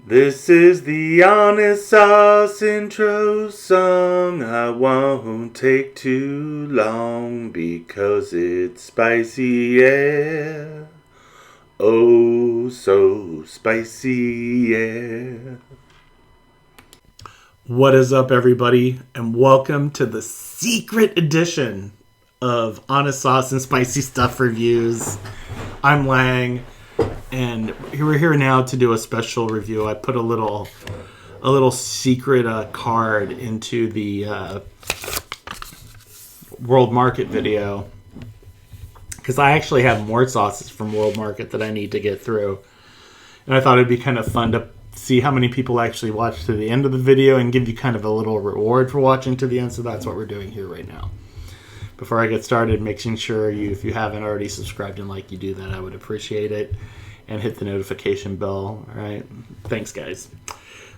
This is the Honest Sauce intro song. I won't take too long because it's spicy, yeah. Oh, so spicy, yeah. What is up, everybody, and welcome to the secret edition of Honest Sauce and Spicy Stuff Reviews. I'm Lang, and we're here now to do a special review. I put a little secret card into the World Market video because I actually have more sauces from World Market that I need to get through, and I thought it'd be kind of fun to see how many people actually watch to the end of the video and give you kind of a little reward for watching to the end. So that's what we're doing here right now. Before I get started, making sure if you haven't already subscribed and you do that, I would appreciate it. And hit the notification bell. All right. Thanks, guys.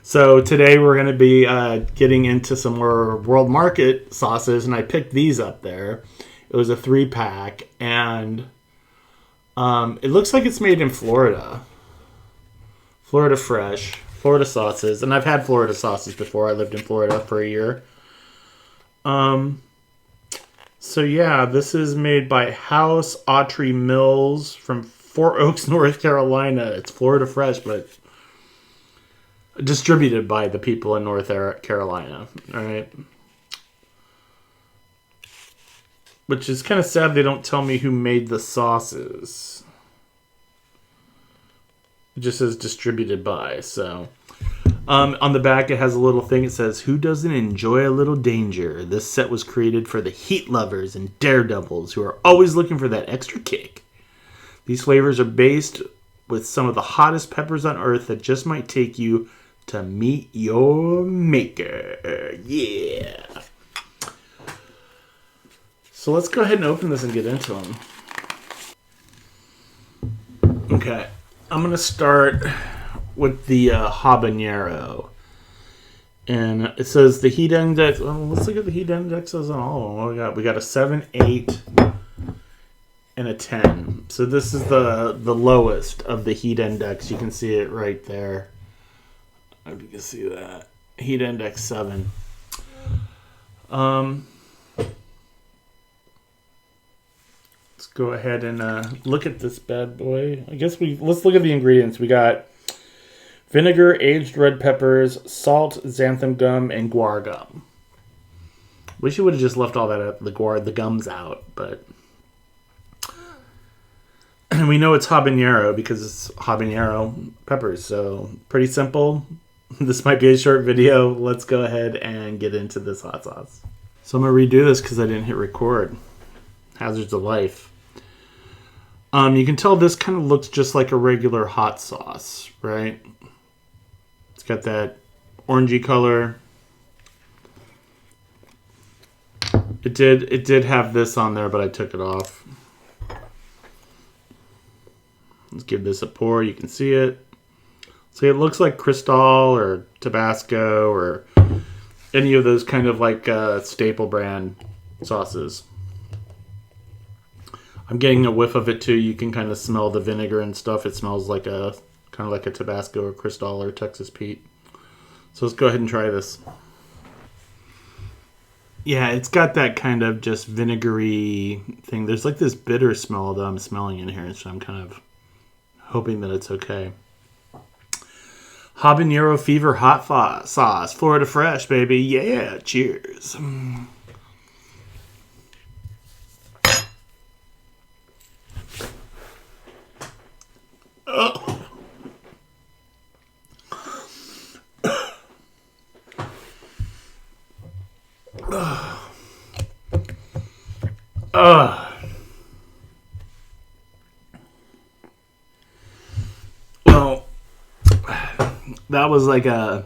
So today we're going to be getting into some more World Market sauces, and I picked these up there. It was a 3-pack, and it looks like it's made in Florida. Florida Fresh, Florida sauces, and I've had Florida sauces before. I lived in Florida for a year. So yeah, this is made by House Autry Mills from Fort Oaks, North Carolina. It's Florida Fresh, but distributed by the people in North Carolina. All right. Which is kind of sad they don't tell me who made the sauces. It just says distributed by. So on the back it has a little thing. It says, "Who doesn't enjoy a little danger? This set was created for the heat lovers and daredevils who are always looking for that extra kick. These flavors are based with some of the hottest peppers on earth that just might take you to meet your maker." Yeah. So let's go ahead and open this and get into them. Okay. I'm going to start with the habanero. And it says the heat index. Well, let's look at the heat indexes on all of them. What we got? We got a 7, 8, and a 10. So this is the lowest of the heat index. You can see it right there. I hope you can see that. Heat index 7. Let's go ahead and look at this bad boy. Let's look at the ingredients. We got vinegar, aged red peppers, salt, xanthan gum, and guar gum. Wish you would have just left all that out, the gums out, but and we know it's habanero because it's habanero peppers, so pretty simple. This might be a short video. Let's go ahead and get into this hot sauce. So I'm going to redo this because I didn't hit record. Hazards of life. You can tell this kind of looks just like a regular hot sauce, right? It's got that orangey color. It did have this on there, but I took it off. Let's give this a pour. You can see it. So it looks like Cristal or Tabasco or any of those kind of staple brand sauces. I'm getting a whiff of it too. You can kind of smell the vinegar and stuff. It smells like a Tabasco or Cristal or Texas Pete. So let's go ahead and try this. Yeah, it's got that kind of just vinegary thing. There's this bitter smell that I'm smelling in here, so I'm kind of hoping that it's okay. Habanero Fever hot sauce, Florida Fresh, baby. Yeah, cheers. Well, that was like a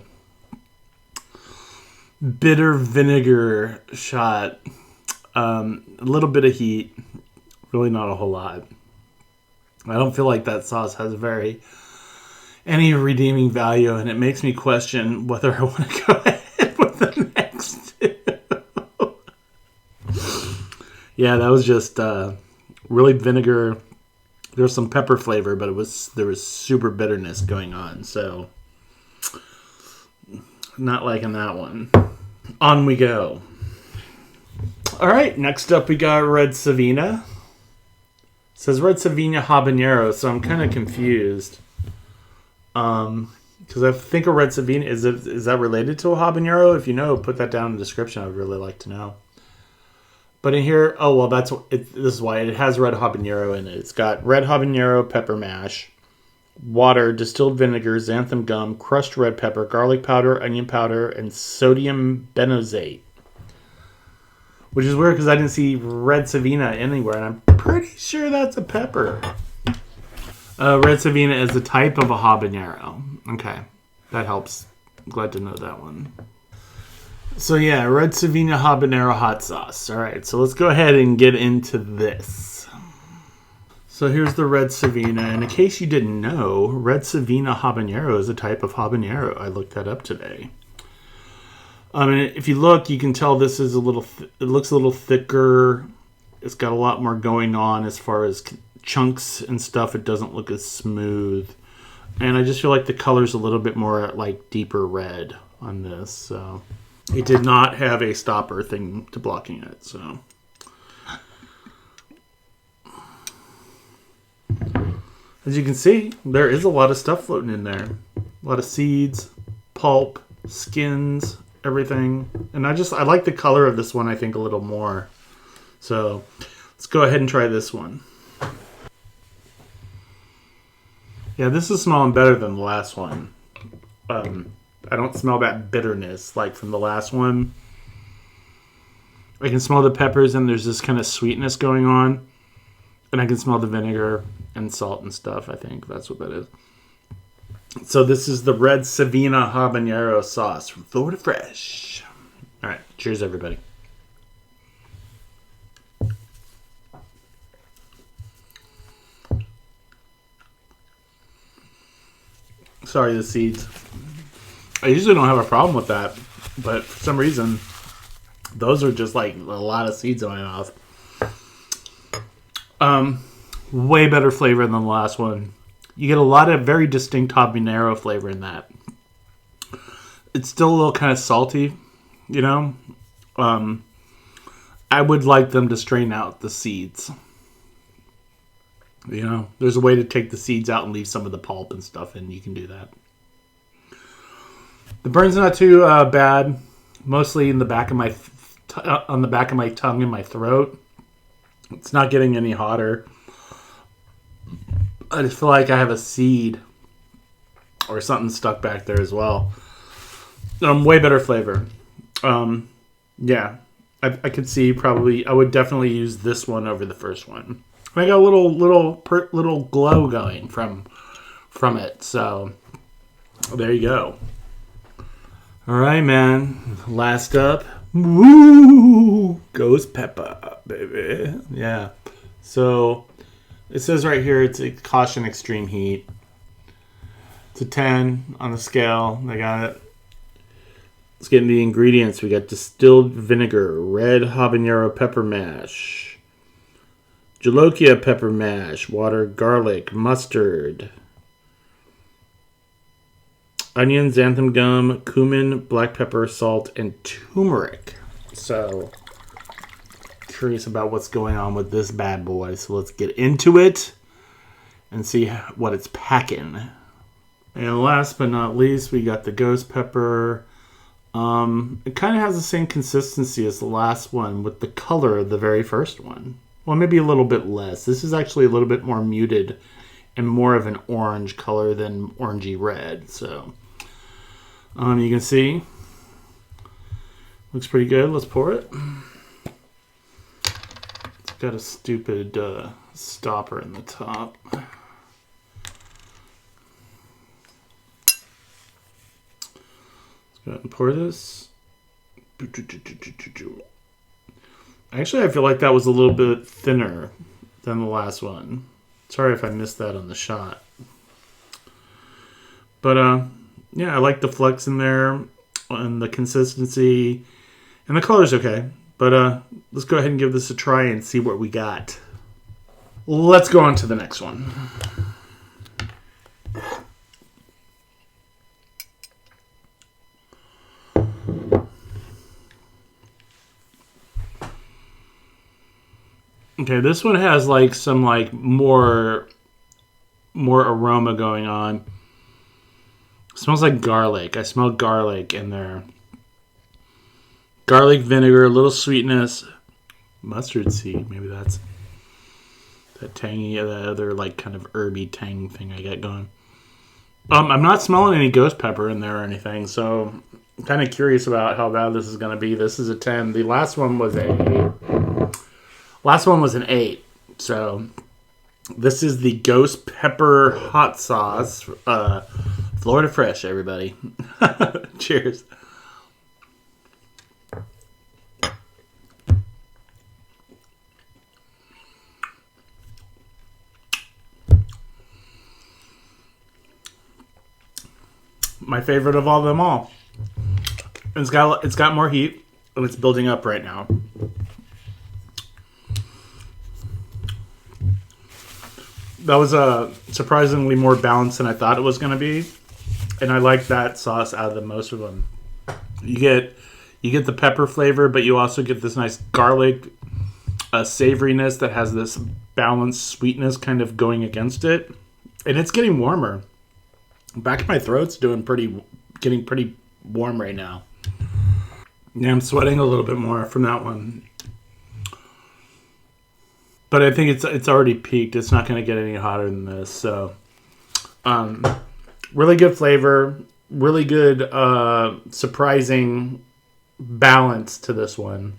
bitter vinegar shot. A little bit of heat. Really not a whole lot. I don't feel like that sauce has any redeeming value, and it makes me question whether I want to go ahead with the next two. Yeah, that was just really vinegar. There was some pepper flavor, but there was super bitterness going on. So Not liking that one. On we go. All right, next up we got Red Savina. It says Red Savina Habanero, so I'm kind of confused. Because I think a Red Savina, is that related to a habanero? If you know, put that down in the description. I would really like to know. But in here, oh, well, this is why it has red habanero in it. It's got red habanero pepper mash, water, distilled vinegar, xanthan gum, crushed red pepper, garlic powder, onion powder, and sodium benzoate. Which is weird because I didn't see Red Savina anywhere, and I'm pretty sure that's a pepper. Red Savina is the type of a habanero. Okay, that helps. Glad to know that one. So yeah, Red Savina Habanero hot sauce. All right, so let's go ahead and get into this. So here's the Red Savina. And in case you didn't know, Red Savina Habanero is a type of habanero. I looked that up today. If you look, you can tell this is it looks a little thicker. It's got a lot more going on as far as chunks and stuff. It doesn't look as smooth. And I just feel like the color's a little bit more like deeper red on this. So it did not have a stopper thing to blocking it. So as you can see, there is a lot of stuff floating in there. A lot of seeds, pulp, skins, everything. And I like the color of this one, I think, a little more. So let's go ahead and try this one. Yeah, this is smelling better than the last one. I don't smell that bitterness like from the last one. I can smell the peppers and there's this kind of sweetness going on. And I can smell the vinegar and salt and stuff, I think. That's what that is. So this is the Red Savina Habanero sauce from Florida Fresh. All right, cheers, everybody. Sorry, the seeds. I usually don't have a problem with that, but for some reason, those are just like a lot of seeds in my mouth. Way better flavor than the last one. You get a lot of very distinct habanero flavor in that. It's still a little kind of salty, you know? I would like them to strain out the seeds. You know, there's a way to take the seeds out and leave some of the pulp and stuff, and you can do that. The burn's not too bad. Mostly in the back of my on the back of my tongue and my throat. It's not getting any hotter. I just feel like I have a seed or something stuck back there as well. Way better flavor. Yeah, I could see probably I would definitely use this one over the first one. I got a little glow going from it. So there you go. All right, man. Last up, woo, goes pepper, baby. Yeah. So it says right here it's a caution extreme heat. It's a 10 on the scale. I got it. Let's get into the ingredients. We got distilled vinegar, red habanero pepper mash, jolokia pepper mash, water, garlic, mustard, onion, xanthan gum, cumin, black pepper, salt, and turmeric. So, curious about what's going on with this bad boy. So let's get into it and see what it's packing. And last but not least, we got the ghost pepper. It kind of has the same consistency as the last one with the color of the very first one. Well, maybe a little bit less. This is actually a little bit more muted and more of an orange color than orangey red. So, you can see, looks pretty good. Let's pour it. It's got a stupid stopper in the top. Let's go ahead and pour this. Actually, I feel like that was a little bit thinner than the last one. Sorry if I missed that on the shot. But, yeah, I like the flex in there and the consistency. And the color's okay. But let's go ahead and give this a try and see what we got. Let's go on to the next one. Okay, this one has like some like more aroma going on. It smells like garlic. I smell garlic in there. Garlic vinegar, a little sweetness. Mustard seed, maybe that's that tangy, that other like kind of herby tang thing I got going. I'm not smelling any ghost pepper in there or anything, so I'm kind of curious about how bad this is going to be. This is a 10. The last one was an 8. So this is the ghost pepper hot sauce. Florida Fresh, everybody. Cheers. My favorite of all them all. It's got more heat, and it's building up right now. That was surprisingly more balanced than I thought it was going to be, and I like that sauce out of the most of them. You get the pepper flavor, but you also get this nice garlic savoriness that has this balanced sweetness kind of going against it, and it's getting warmer. Back of my throat's getting pretty warm right now. Yeah, I'm sweating a little bit more from that one. But I think it's already peaked. It's not going to get any hotter than this. So, really good flavor. Really good, surprising balance to this one.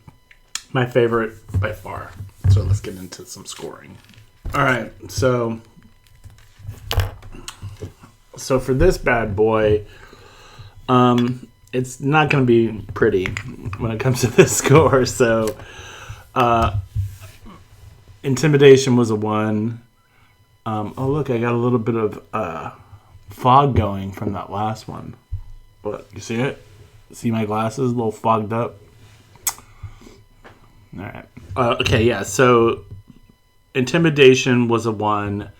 My favorite by far. So let's get into some scoring. All right, so for this bad boy, it's not going to be pretty when it comes to this score. So, Intimidation was a 1. Oh, look, I got a little bit of fog going from that last one. What, you see it? See my glasses a little fogged up? All right. Okay, yeah, so Intimidation was a 1.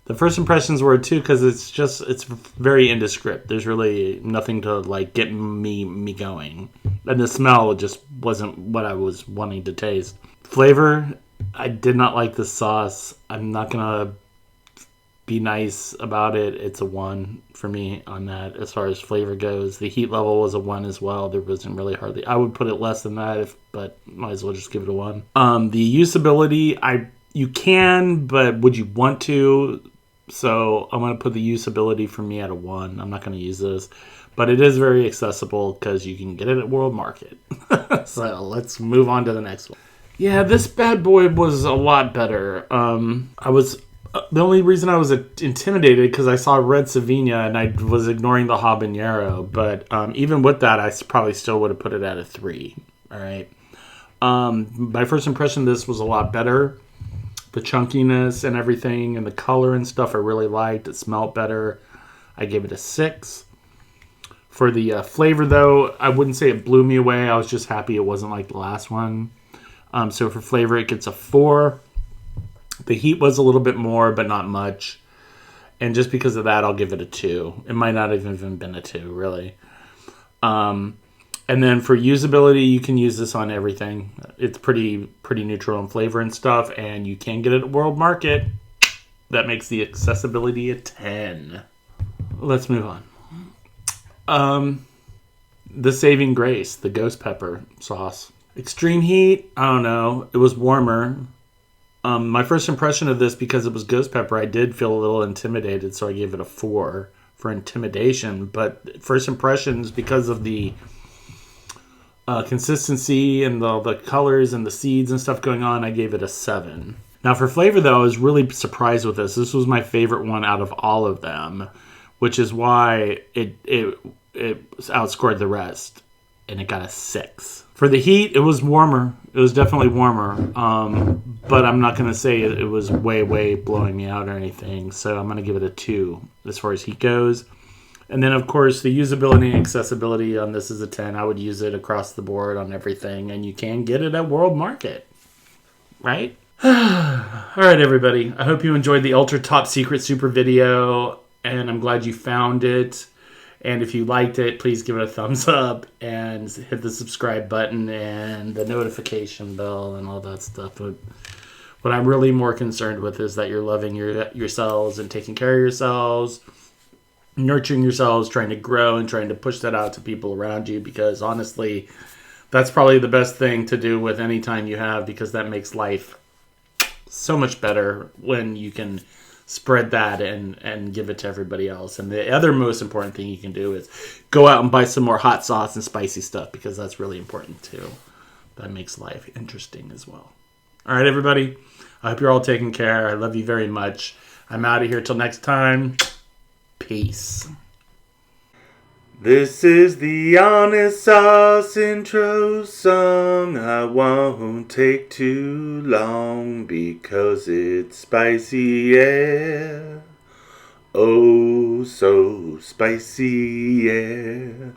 The first impressions were a 2 because it's very indescript. There's really nothing to like get me going, and the smell just wasn't what I was wanting to taste. Flavor, I did not like the sauce. I'm not gonna be nice about it. It's a 1 for me on that as far as flavor goes. The heat level was a 1 as well. There wasn't really hardly. I would put it less than that, but might as well just give it a 1. The usability, you can, but would you want to? So I'm going to put the usability for me at a 1. I'm not going to use this. But it is very accessible because you can get it at World Market. So let's move on to the next one. Yeah, this bad boy was a lot better. The only reason I was intimidated because I saw Red Sauvignon and I was ignoring the habanero. But even with that, I probably still would have put it at a 3. All right. My first impression of this was a lot better. The chunkiness and everything and the color and stuff I really liked. It smelled better. I gave it a 6. For the flavor, though, I wouldn't say it blew me away. I was just happy it wasn't like the last one. So for flavor, it gets a 4. The heat was a little bit more, but not much. And just because of that, I'll give it a 2. It might not have even been a 2, really. And then for usability, you can use this on everything. It's pretty neutral in flavor and stuff, and you can get it at World Market. That makes the accessibility a 10. Let's move on. The saving grace, the ghost pepper sauce. Extreme heat, I don't know. It was warmer. My first impression of this, because it was ghost pepper, I did feel a little intimidated, so I gave it a 4 for intimidation. But first impressions, because of the consistency and the colors and the seeds and stuff going on, I gave it a 7. Now for flavor, though, I was really surprised with this. This was my favorite one out of all of them, which is why it outscored the rest, and it got a 6. For the heat, it was warmer. It was definitely warmer, but I'm not going to say it was way blowing me out or anything, so I'm going to give it a 2 as far as heat goes. And then, of course, the usability and accessibility on this is a 10. I would use it across the board on everything, and you can get it at World Market, right? All right, everybody. I hope you enjoyed the Ultra Top Secret Super video, and I'm glad you found it. And if you liked it, please give it a thumbs up and hit the subscribe button and the notification bell and all that stuff. What I'm really more concerned with is that you're loving yourselves and taking care of yourselves, nurturing yourselves, trying to grow and trying to push that out to people around you, because honestly, that's probably the best thing to do with any time you have, because that makes life so much better when you can spread that and give it to everybody else. And the other most important thing you can do is go out and buy some more hot sauce and spicy stuff, because that's really important too. That makes life interesting as well. All right, everybody. I hope you're all taking care. I love you very much. I'm out of here till next time. Peace. This is the Honest Sauce intro song. I won't take too long because it's spicy, yeah. Oh, so spicy, yeah.